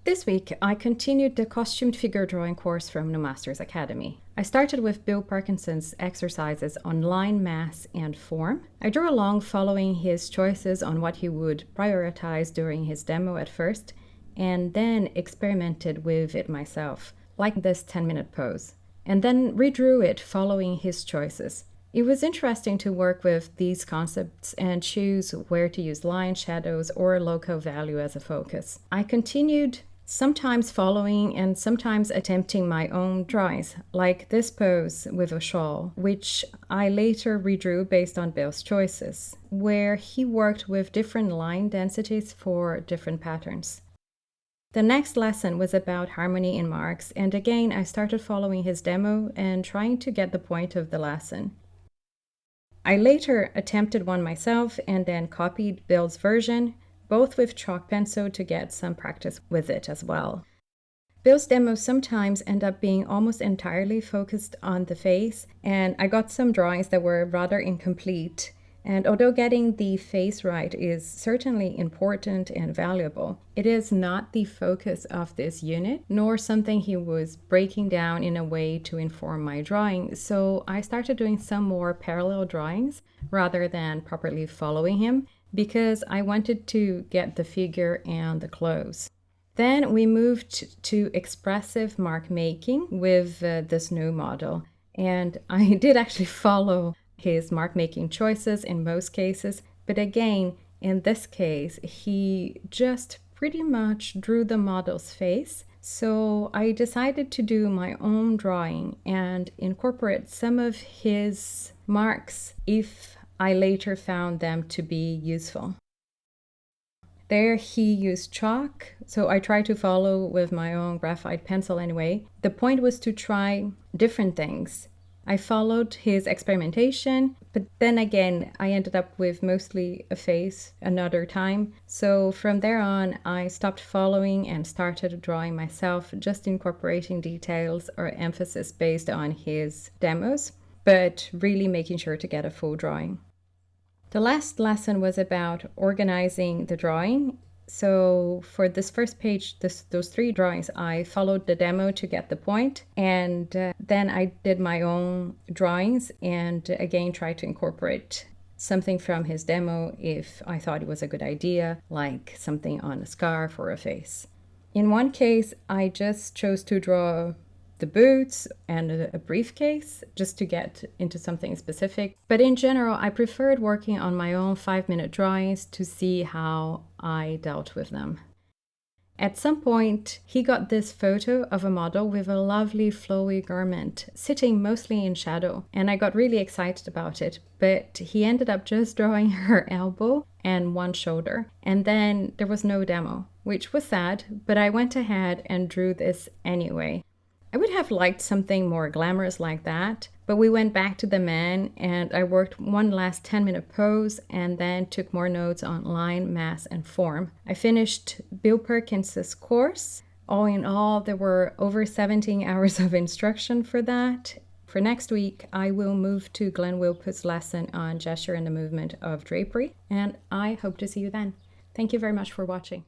This week, I continued the costumed figure drawing course from New Masters Academy. I started with Bill Perkins's exercises on line, mass, and form. I drew along following his choices on what he would prioritize during his demo at first, and then experimented with it myself, like this 10-minute pose, and then redrew it following his choices. It was interesting to work with these concepts and choose where to use line, shadows, or loco value as a focus. I continued sometimes following and sometimes attempting my own drawings, like this pose with a shawl, which I later redrew based on Bill's choices, where he worked with different line densities for different patterns. The next lesson was about harmony in marks, and again I started following his demo and trying to get the point of the lesson. I later attempted one myself and then copied Bill's version, both with chalk pencil to get some practice with it as well. Bill's demos sometimes end up being almost entirely focused on the face, and I got some drawings that were rather incomplete. And although getting the face right is certainly important and valuable, it is not the focus of this unit, nor something he was breaking down in a way to inform my drawing. So I started doing some more parallel drawings rather than properly following him, because I wanted to get the figure and the clothes. Then we moved to expressive mark making with this new model, and I did actually follow his mark making choices in most cases, but again, in this case, he just pretty much drew the model's face. So I decided to do my own drawing and incorporate some of his marks if I later found them to be useful. There he used chalk, so I tried to follow with my own graphite pencil anyway. The point was to try different things. I followed his experimentation, but then again, I ended up with mostly a face another time. So from there on, I stopped following and started drawing myself, just incorporating details or emphasis based on his demos, but really making sure to get a full drawing. The last lesson was about organizing the drawing. So for this first page, those 3 drawings, I followed the demo to get the point, and then I did my own drawings and again tried to incorporate something from his demo if I thought it was a good idea, like something on a scarf or a face. In one case, I just chose to draw the boots and a briefcase just to get into something specific. But in general, I preferred working on my own 5-minute drawings to see how I dealt with them. At some point, he got this photo of a model with a lovely flowy garment sitting mostly in shadow, and I got really excited about it, but he ended up just drawing her elbow and one shoulder, and then there was no demo, which was sad, but I went ahead and drew this anyway. I would have liked something more glamorous like that, but we went back to the man and I worked one last 10-minute pose and then took more notes on line, mass, and form. I finished Bill Perkins's course. All in all, there were over 17 hours of instruction for that. For next week, I will move to Glenn Wilput's lesson on gesture and the movement of drapery, and I hope to see you then. Thank you very much for watching.